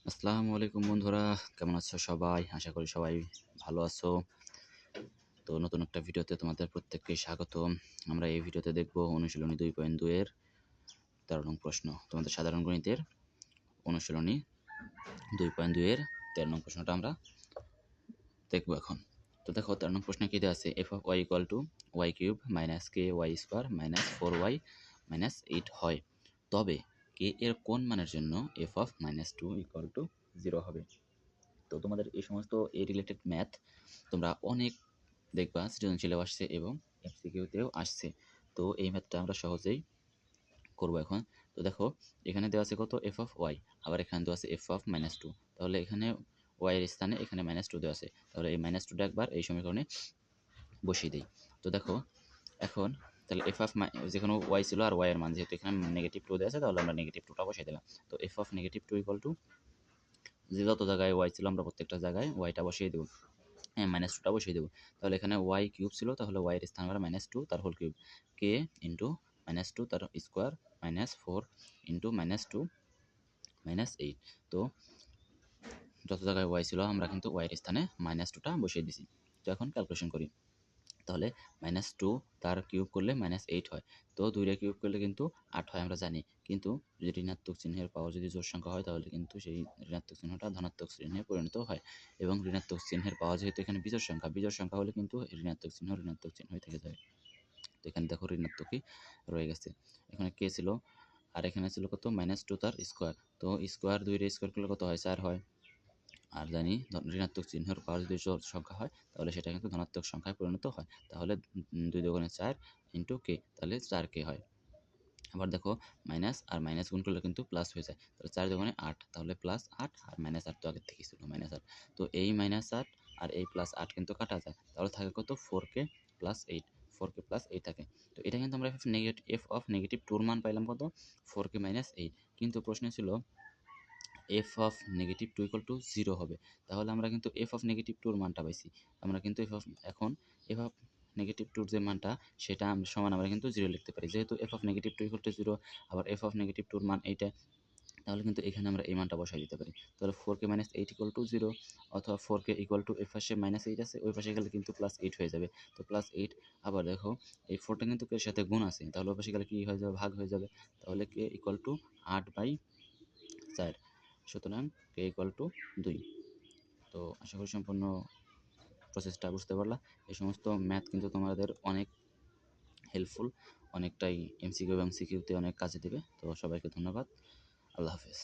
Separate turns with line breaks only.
আসসালামু আলাইকুম বন্ধুরা, কেমন আছো সবাই? আশা করি সবাই ভালো আছো। তো নতুন একটা ভিডিওতে তোমাদের প্রত্যেককে স্বাগতম। আমরা এই ভিডিওতে দেখব অনুশীলনী 2.2 এর 13 নং প্রশ্ন। তোমাদের সাধারণ গণিতের অনুশীলনী 2.2 এর 13 নং প্রশ্নটা আমরা দেখব এখন। তো দেখো 13 নং প্রশ্নে কি দেওয়া আছে? f of y equal to y cube minus k y square minus 4y minus 8 হয়, তবে k এর কোন মানের জন্য f of -2 equal to 0 হবে। তো তোমাদের এই সমস্ত এই রিলেটেড ম্যাথ তোমরা অনেক দেখবা সৃজনশীলেও আসছে এবং এমসিকিউতেও আসছে। তো এই ম্যাথটা আমরা সহজেই করব এখন। তো দেখো এখানে দেওয়া আছে কত এফ অফ ওয়াই, আবার এখানে দেওয়া আছে এফ অফ -2, তাহলে এখানে ওয়াই এর স্থানে এখানে -2 দেওয়া আছে, তাহলে এই -2টা একবার এই সমীকরণে বসিয়ে দিই। তো দেখো এখন তাহলে এফ অফ যেখানে ওয়াই ছিল আর ওয়াই এর মান যেহেতু এখানে -2 দেওয়া আছে, তাহলে আমরা -2টা বসিয়ে দিলাম। তো এফ অফ -2 ইকুয়াল টু যে যত জায়গায় ওয়াই ছিল আমরা প্রত্যেকটা জায়গায় ওয়াইটা বসিয়ে দেবো, হ্যাঁ -2টা বসিয়ে দেবো। তাহলে এখানে ওয়াই কিউব ছিল, তাহলে ওয়াই এর স্থান আমরা -2 তার হোল কিউব, কে ইন্টু -2 তার স্কোয়ার -4 ইন্টু -2 -8। তো যত জায়গায় ওয়াই ছিল আমরা কিন্তু ওয়াই এর স্থানে -2টা বসিয়ে দিছি। তো এখন ক্যালকুলেশন করি, তাহলে -2 তার কিউব করলে -8 হয়। তো 2টা কিউব করলে কিন্তু 8 হয় আমরা জানি, কিন্তু যদি ঋণাত্মক চিহ্নের পাওয়ার যদি জোড় সংখ্যা হয় তাহলে কিন্তু সেই ঋণাত্মক চিহ্নটা ধনাত্মক চিহ্নে পরিণত হয়, এবং ঋণাত্মক চিহ্নের পাওয়া যেহেতু এখানে বিজোড় সংখ্যা হলে কিন্তু ঋণাত্মক চিহ্নই থেকে যায়। তো এখানে দেখো ঋণাত্মকই রয়ে গেছে, এখানে কে ছিল আর এখানে ছিল কত -2 তার স্কোয়ার। তো স্কোয়ার 2 স্কোয়ার করলে কত হয়? 4 হয়। আর জানি ঋণাত্মক চিহ্নের পাওয়ার যদি জোড় সংখ্যা হয় তাহলে সেটা কিন্তু ধনাত্মক সংখ্যায় পরিণত হয়, তাহলে 2 দুগুণে 4 ইন্টু কে, তাহলে 4 কে হয়। আবার দেখো মাইনাস আর মাইনাস গুণ করলে কিন্তু প্লাস হয়ে যায়, তাহলে 4 দুগুণে 8, তাহলে +8 আর -8 তো আগের থেকেই ছিল -8। তো এই -8 আর এই +8 কিন্তু কাটা যায়, তাহলে থাকে কত 4k + 8, 4k + 8 থাকে। তো এটা কিন্তু আমরা এফ অফ নেগেটিভ 2 মান পাইলাম কত 4k - 8, কিন্তু প্রশ্ন ছিল এফ অফ -2 = 0 হবে, তাহলে আমরা কিন্তু এফ অফ -2 এর মানটা পাইছি। আমরা কিন্তু এখন এফ অফ -2 যে মানটা সেটা সমান আমরা কিন্তু 0 লিখতে পারি, যেহেতু এফ অফ -2 = 0, আবার এফ অফ -2 এর মান এইটা, তাহলে কিন্তু এখানে আমরা এই মানটা বসাই দিতে পারি। তাহলে 4k - 8 = 0, অথবা 4k = এর পাশে -8 আছে, ওই পাশে গেলে কিন্তু +8 হয়ে যাবে। তো +8, আবার দেখো এই 4টা কিন্তু এর সাথে গুণ আছে, তাহলে ওই পাশে গেলে কি হয়ে যাবে? ভাগ হয়ে যাবে। তাহলে k = 8/4, সুতরাং k = 2। তো আশা করি সম্পূর্ণ প্রসেসটা বুঝতে পারলা। এই সমস্ত ম্যাথ কিন্তু তোমাদের অনেক হেল্পফুল, অনেকটাই এমসিকিউ এবং সিকিউতে অনেক কাজে দেবে। তো সবাইকে ধন্যবাদ। আল্লাহ হাফেজ।